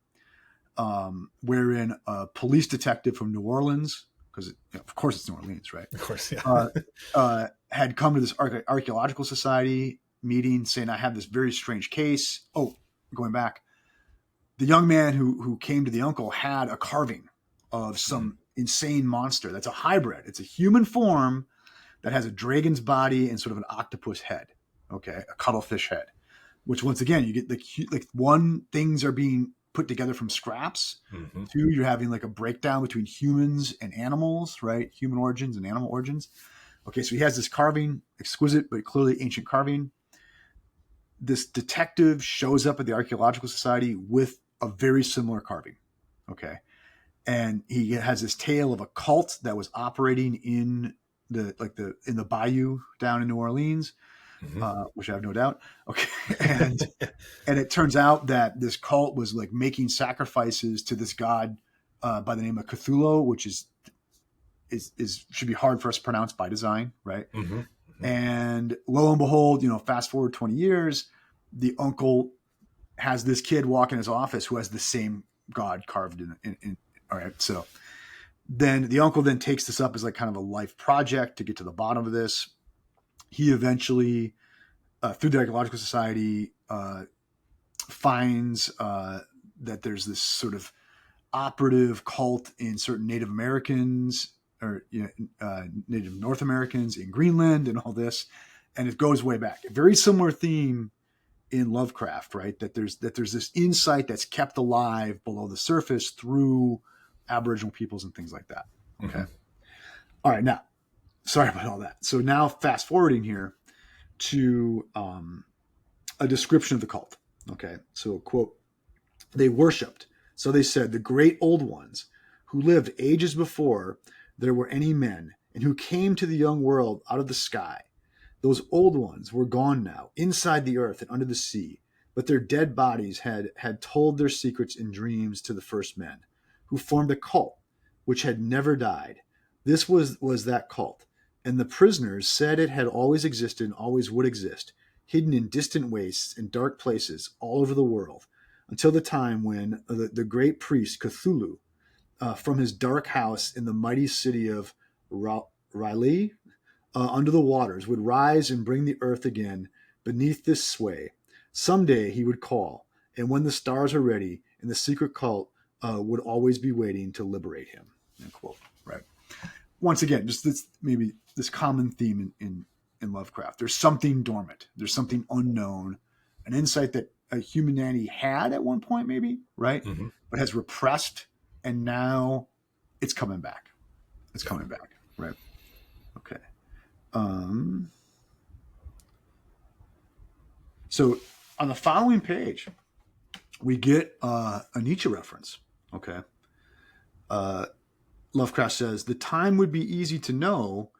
wherein a police detective from New Orleans, because of course it's New Orleans, right, Of course. Yeah. uh, had come to this archaeological society meeting, saying, "I have this very strange case." Oh, going back, the young man who came to the uncle had a carving of Hmm. some insane monster that's a hybrid. It's a human form that has a dragon's body and sort of an octopus head. Okay, a cuttlefish head. Which once again, you get like one, things are being put together from scraps. Hmm. Two, you're having like a breakdown between humans and animals, right? Human origins and animal origins. Okay, so he has this carving, exquisite but clearly ancient carving. This detective shows up at the Archaeological Society with a very similar carving. Okay, and he has this tale of a cult that was operating in the bayou down in New Orleans, Hmm. which I have no doubt. Okay, and it turns out that this cult was like making sacrifices to this god by the name of Cthulhu, which is should be hard for us to pronounce by design, right? Hmm. Hmm. And lo and behold, fast forward 20 years, the uncle has this kid walk in his office who has the same god carved in. All right, so then the uncle then takes this up as like kind of a life project to get to the bottom of this. He eventually, through the Archaeological Society, finds that there's this sort of operative cult in certain Native Americans or Native North Americans in Greenland and all this, and it goes way back. A very similar theme in Lovecraft, right? That there's this insight that's kept alive below the surface through Aboriginal peoples and things like that. Okay. Hmm. All right. Now, sorry about all that. So now fast forwarding here to a description of the cult. Okay. So quote, they worshipped. So they said, the great old ones who lived ages before there were any men and who came to the young world out of the sky. Those old ones were gone now, inside the earth and under the sea, but their dead bodies had told their secrets in dreams to the first men, who formed a cult which had never died. This was that cult, and the prisoners said it had always existed and always would exist, hidden in distant wastes and dark places all over the world, until the time when the great priest Cthulhu, from his dark house in the mighty city of Riley, under the waters, would rise and bring the earth again beneath this sway. Someday he would call, and when the stars are ready, and the secret cult would always be waiting to liberate him. End quote. Right. Once again, just maybe this common theme in Lovecraft. There's something dormant. There's something unknown, an insight that humanity had at one point, maybe, right, Hmm. but has repressed, and now it's coming back. It's Yeah. coming back. Right. Okay. So on the following page, we get a Nietzsche reference. Okay. Lovecraft says, the time would be easy to know,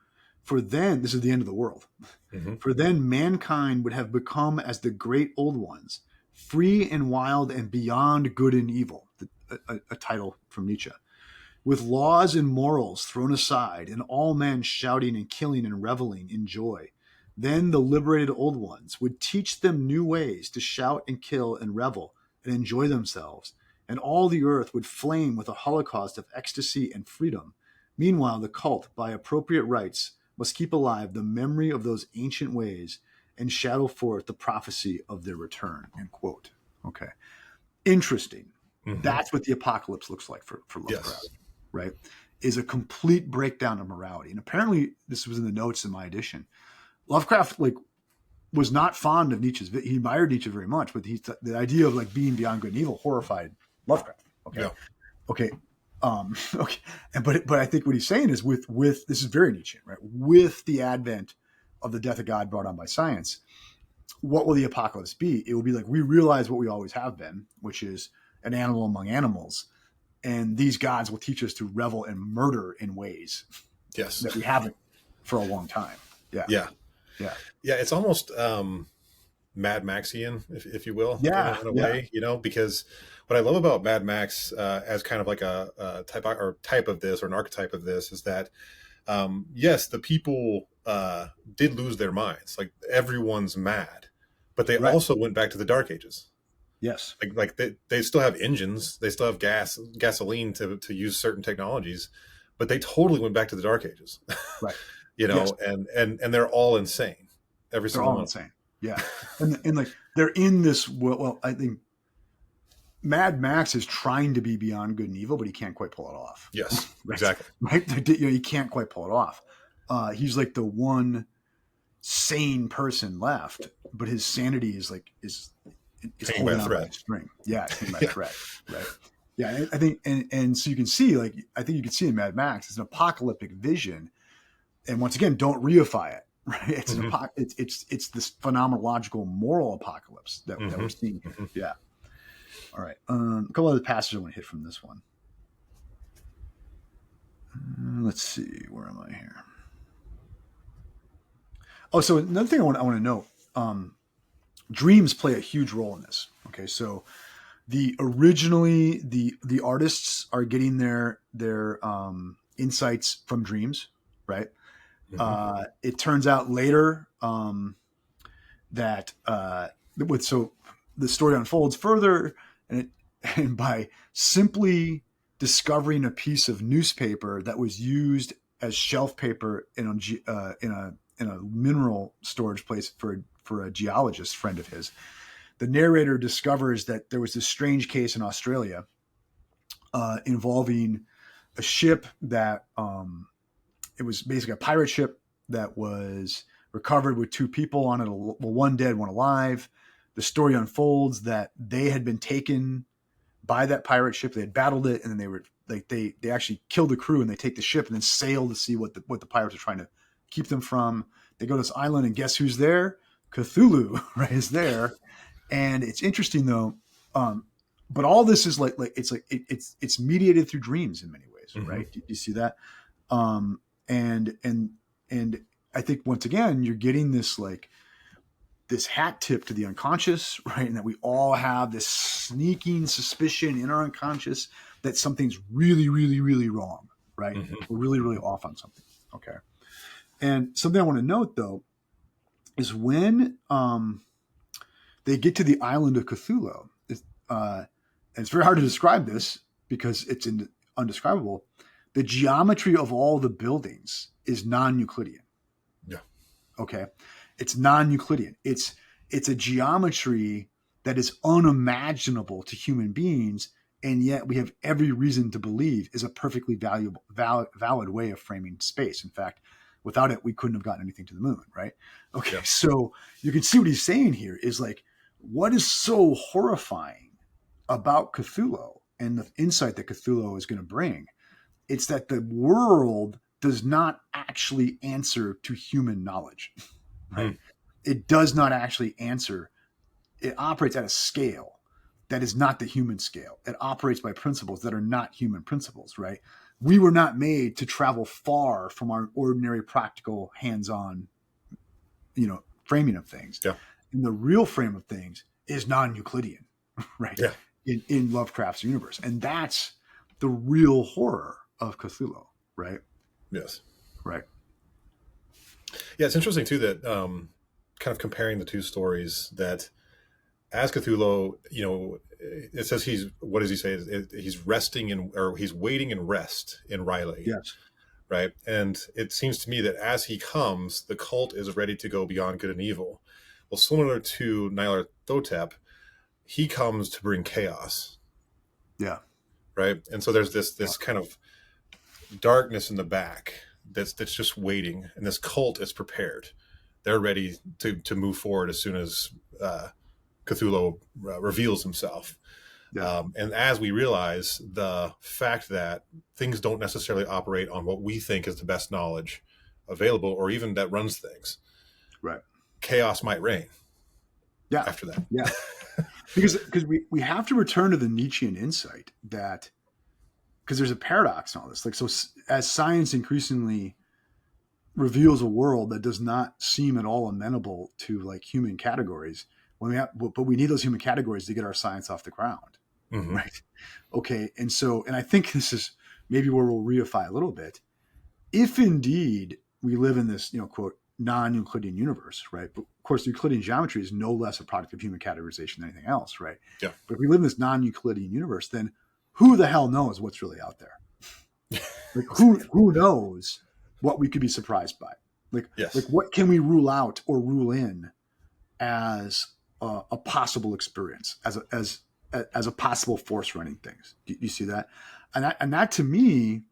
for then, this is the end of the world, Hmm. for then mankind would have become as the great old ones, free and wild and beyond good and evil, a title from Nietzsche, with laws and morals thrown aside, and all men shouting and killing and reveling in joy. Then the liberated old ones would teach them new ways to shout and kill and revel and enjoy themselves, and all the earth would flame with a holocaust of ecstasy and freedom. Meanwhile, the cult, by appropriate rites, must keep alive the memory of those ancient ways and shadow forth the prophecy of their return. End quote. Okay. Interesting. Hmm. That's what the apocalypse looks like for Lovecraft, Yes. right? Is a complete breakdown of morality. And apparently this was in the notes in my edition. Lovecraft was not fond of Nietzsche's. He admired Nietzsche very much, but the idea of being beyond good and evil horrified Lovecraft. Okay. Yeah. Okay. Okay. But I think what he's saying is with this is very Nietzschean, right? With the advent of the death of God brought on by science, what will the apocalypse be? It will be like we realize what we always have been, which is an animal among animals, and these gods will teach us to revel and murder in ways Yes. that we haven't for a long time. Yeah. Yeah. Yeah. Yeah. It's almost Mad Maxian, if you will, Yeah. in a Yeah. way, because what I love about Mad Max as kind of like a type of this or an archetype of this is that yes, the people did lose their minds. Like everyone's mad, but they Right. also went back to the Dark Ages. Yes. Like they still have engines, they still have gasoline to use certain technologies, but they totally went back to the Dark Ages. Right. Yes. And they're all insane, every They're single all one. insane. Yeah. And like they're in this, well, I think Mad Max is trying to be beyond good and evil, but he can't quite pull it off. Yes, Right. exactly. Right. He can't quite pull it off. He's like the one sane person left, but his sanity is Hanging by a holding on by thread. a string. Yeah, it's hanging by a Yeah. thread. Right. Yeah, I think, and so you can see, I think you can see in Mad Max, it's an apocalyptic vision, and once again, don't reify it. Right? It's Hmm. it's this phenomenological moral apocalypse that Hmm. we're seeing here. Hmm. Yeah. All right. A couple other passages I want to hit from this one. Let's see. Where am I here? Oh, so another thing I want to note. Dreams play a huge role in this. Okay, so the artists are getting their insights from dreams, right? Hmm. It turns out later that so the story unfolds further, and and by simply discovering a piece of newspaper that was used as shelf paper in a mineral storage place for a geologist friend of his, the narrator discovers that there was this strange case in Australia involving a ship that it was basically a pirate ship that was recovered with two people on it, one dead, one alive. The story unfolds that they had been taken by that pirate ship. They had battled it, and then they were like they actually killed the crew, and they take the ship and then sail to see what the pirates are trying to keep them from. They go to this island, and guess who's there? Cthulhu, right, is there. And it's interesting though, but all this is it's mediated through dreams in many ways, Hmm. right? Do you see that? Um, and and I think once again you're getting this hat tip to the unconscious, right? And that we all have this sneaking suspicion in our unconscious that something's really, really, really wrong, right? Hmm. We're really, really off on something. Okay. And something I want to note though is when they get to the island of Cthulhu, and it's very hard to describe this because it's undescribable. The geometry of all the buildings is non-Euclidean. Yeah. Okay, it's non-Euclidean. It's a geometry that is unimaginable to human beings, and yet we have every reason to believe is a perfectly valid way of framing space. In fact, without it, we couldn't have gotten anything to the moon, right? Okay, Yeah. so you can see what he's saying here is like, what is so horrifying about Cthulhu and the insight that Cthulhu is going to bring? It's that the world does not actually answer to human knowledge, right? Mm. It does not actually answer. It operates at a scale that is not the human scale. It operates by principles that are not human principles, right? We were not made to travel far from our ordinary, practical, hands-on, framing of things. Yeah. And the real frame of things is non-Euclidean, right? Yeah. In Lovecraft's universe. And that's the real horror of Cthulhu, right? Yes. Right. Yeah. It's interesting too that kind of comparing the two stories, that as Cthulhu, it says what does he say? He's resting or he's waiting in rest in Riley, Yes. right? And it seems to me that as he comes, the cult is ready to go beyond good and evil. Well, similar to Nyarlathotep, he comes to bring chaos, Yeah. right? And so there's Yeah. this kind of darkness in the back that's just waiting, and this cult is prepared. They're ready to move forward as soon as Cthulhu reveals himself. Yeah. And as we realize the fact that things don't necessarily operate on what we think is the best knowledge available, or even that runs things, Right. chaos might reign Yeah. after that. Yeah. Because we have to return to the Nietzschean insight that, because there's a paradox in all this. Like, so as science increasingly reveals a world that does not seem at all amenable to like human categories, but we need those human categories to get our science off the ground, Hmm. right? Okay, and I think this is maybe where we'll reify a little bit. If indeed we live in this, quote, non-Euclidean universe, right? But of course, Euclidean geometry is no less a product of human categorization than anything else, right? Yeah. But if we live in this non-Euclidean universe, then who the hell knows what's really out there? Like who knows what we could be surprised by? Like Yes. what can we rule out or rule in as a possible experience, as a possible force running things? Do you see that? And that to me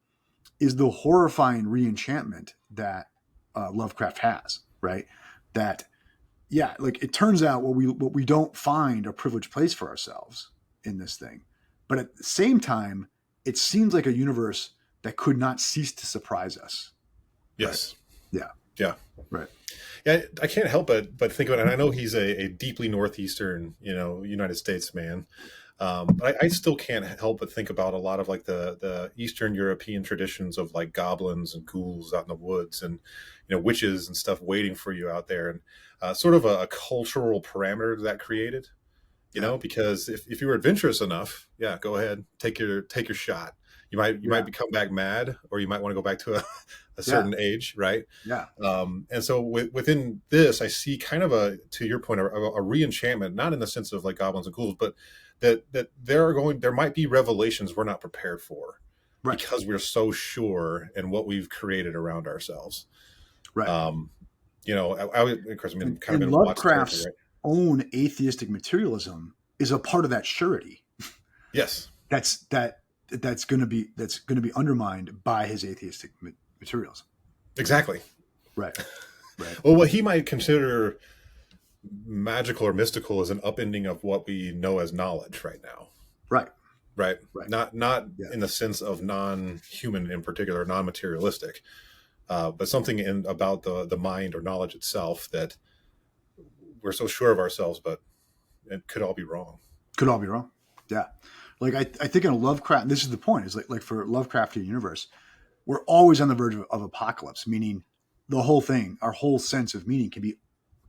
is the horrifying re-enchantment that Lovecraft has, right? That, yeah, like it turns out what we don't find a privileged place for ourselves in this thing, but at the same time, it seems like a universe that could not cease to surprise us, right? Yes. Yeah. Yeah. Right. Yeah, I can't help but think about it. And I know he's a deeply northeastern, United States man, but I still can't help but think about a lot of like the Eastern European traditions of like goblins and ghouls out in the woods, and witches and stuff waiting for you out there, and sort of a cultural parameter that created. Yeah. Because if you were adventurous enough, yeah, go ahead, take your shot. You might Yeah. come back mad, or you might want to go back to a Yeah. certain age, right? Yeah. And so within this, I see kind of to your point, a re-enchantment, not in the sense of like goblins and ghouls, but that there might be revelations we're not prepared for Right. because we're so sure in what we've created around ourselves. Right. Um, of course, kind of And in Watt's territory, Lovecraft's right? own atheistic materialism is a part of that surety. Yes, That's that that's going to be undermined by his atheistic materialism. exactly. Right. Right. Well, what he might consider magical or mystical is an upending of what we know as knowledge right now, Right. right? Right. Not Yeah. in the sense of non-human in particular, non-materialistic, but something in about the mind or knowledge itself that we're so sure of ourselves, but it could all be wrong. Could all be wrong. Yeah. Like I think in a Lovecraft, this is the point. Is like for Lovecraftian universe, we're always on the verge of apocalypse, meaning the whole thing, our whole sense of meaning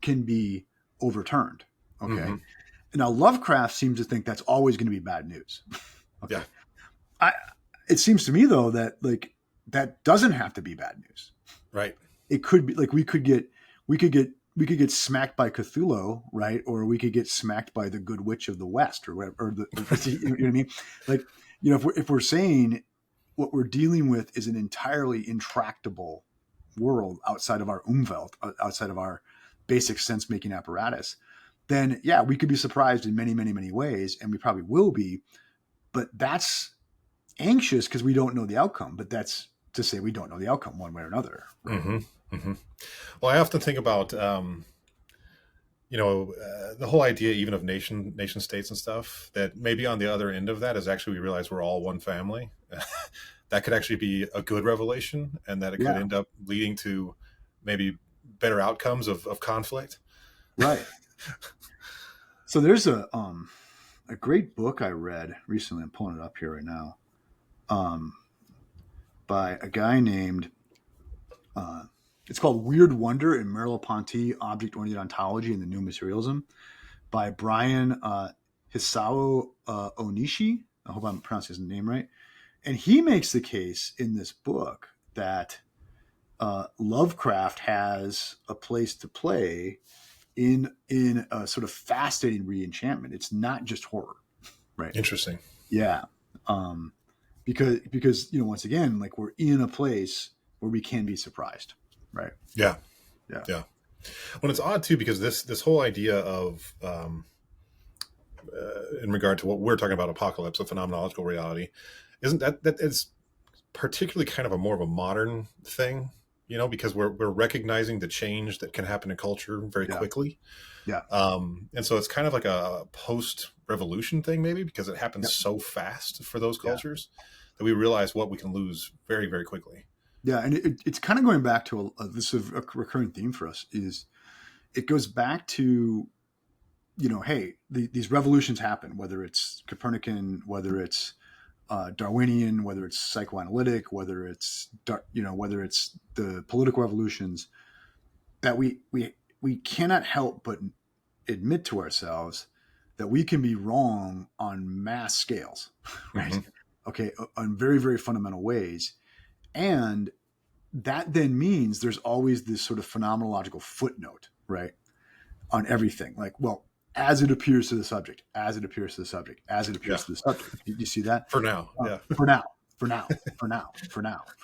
can be overturned. Okay. Mm-hmm. And now Lovecraft seems to think that's always going to be bad news. Okay. Yeah, I It seems to me though that like that doesn't have to be bad news. right. It could be like we could get smacked by Cthulhu, right? Or we could get smacked by the Good Witch of the West, or whatever. You know what I mean? Like, if we're saying what we're dealing with is an entirely intractable world outside of our Umwelt, outside of our basic sense making apparatus, then yeah, we could be surprised in many, many, many ways, and we probably will be. But that's anxious because we don't know the outcome. But that's to say we don't know the outcome one way or another, right? Mm-hmm. Mm-hmm. Well, I often think about the whole idea even of nation states and stuff, that maybe on the other end of that is actually we realize we're all one family. That could actually be a good revelation, and that it could Yeah, end up leading to maybe better outcomes of conflict. right. So there's a great book I read recently. I'm pulling it up here right now, um, by a guy named. Uh, it's called Weird Wonder in Merleau-Ponty Object-Oriented Ontology and the New Materialism by Brian Hisao Onishi. I hope I'm pronouncing his name right. And he makes the case in this book that Lovecraft has a place to play in a sort of fascinating re-enchantment. It's not just horror, right? Interesting. Yeah, um, because once again, like we're in a place where we can be surprised, right? Yeah, Yeah, yeah. Well, it's odd too because this whole idea of in regard to what we're talking about, apocalypse, a phenomenological reality, isn't that is particularly kind of a more of a modern thing, because we're recognizing the change that can happen in culture very yeah, quickly. yeah, And so it's kind of like a post-revolution thing, maybe, because it happens yeah, so fast for those yeah, cultures that we realize what we can lose very, very quickly. yeah. And it's kind of going back to this is a recurring theme for us. Is it goes back to hey, these revolutions happen, whether it's Copernican, whether it's Darwinian, whether it's psychoanalytic, whether it's the political revolutions, that we cannot help but admit to ourselves that we can be wrong on mass scales, right? Hmm. Okay, on very, very fundamental ways. And that then means there's always this sort of phenomenological footnote, right, on everything. Like, well, as it appears to the subject, as it appears to the subject, as it Yeah, appears to the subject. You see that? for now. Yeah. For now, for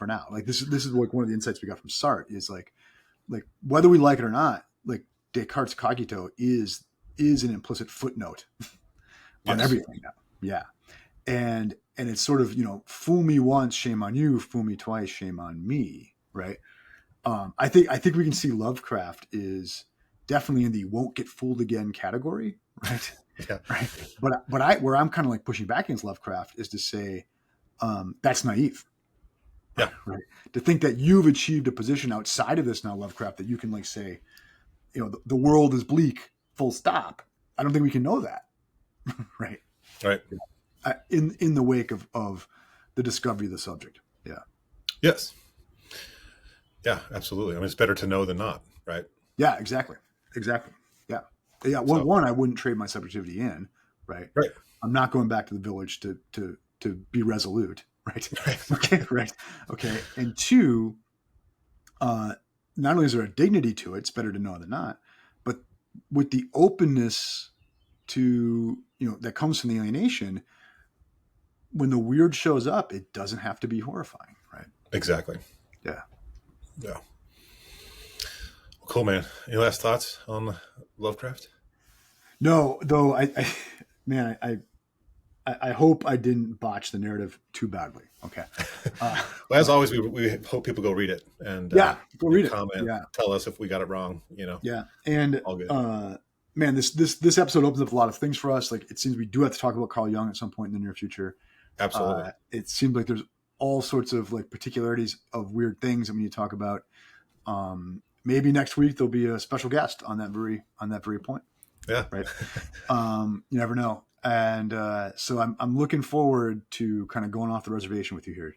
now. Like this is like one of the insights we got from Sartre is like whether we like it or not, like Descartes' cogito is an implicit footnote on Yes. everything now. Yeah. And it's sort of, fool me once, shame on you, fool me twice, shame on me. Right. I think we can see Lovecraft is definitely in the won't get fooled again category. Right. Yeah. Right. But where I'm kind of like pushing back against Lovecraft is to say, that's naive. Yeah. right? To think that you've achieved a position outside of this now, Lovecraft, that you can like say, the world is bleak, full stop. I don't think we can know that, right? Right. In the wake of the discovery of the subject. Yeah. Yes. Yeah, absolutely. I mean, it's better to know than not, right? Yeah, exactly. Exactly. Yeah. Yeah. So, One, I wouldn't trade my subjectivity in, right? right. I'm not going back to the village to be resolute, right? Right. Okay, right. Okay. And two, not only is there a dignity to it, it's better to know than not, but with the openness to, that comes from the alienation, when the weird shows up, it doesn't have to be horrifying, right? Exactly. Yeah. Yeah. Well, cool, man. Any last thoughts on Lovecraft? No, though man, I hope I didn't botch the narrative too badly. Okay. Well, as always, we hope people go read it and Yeah, go read it. comment, Yeah. tell us if we got it wrong. Yeah. And All good. man, this episode opens up a lot of things for us. Like, it seems we do have to talk about Carl Jung at some point in the near future. Absolutely. It seems like there's all sorts of like particularities of weird things that we need to talk about. Maybe next week there'll be a special guest on that very point. Yeah. Right. You never know. And so I'm looking forward to kind of going off the reservation with you here.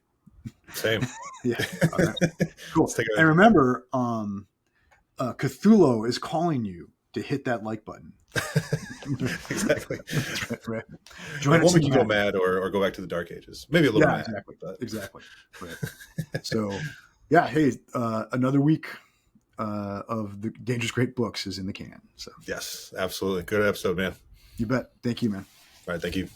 Same. Yeah. All right. Cool. Take And remember, Cthulhu is calling you to hit that like button. Exactly. Right. It won't make you go mad or go back to the Dark Ages. Maybe a little mad. Exactly. But... Exactly. Right. So, yeah. Hey, another week of the Dangerous Great Books is in the can. So yes, absolutely. Good episode, man. you bet. Thank you, man. All right. Thank you.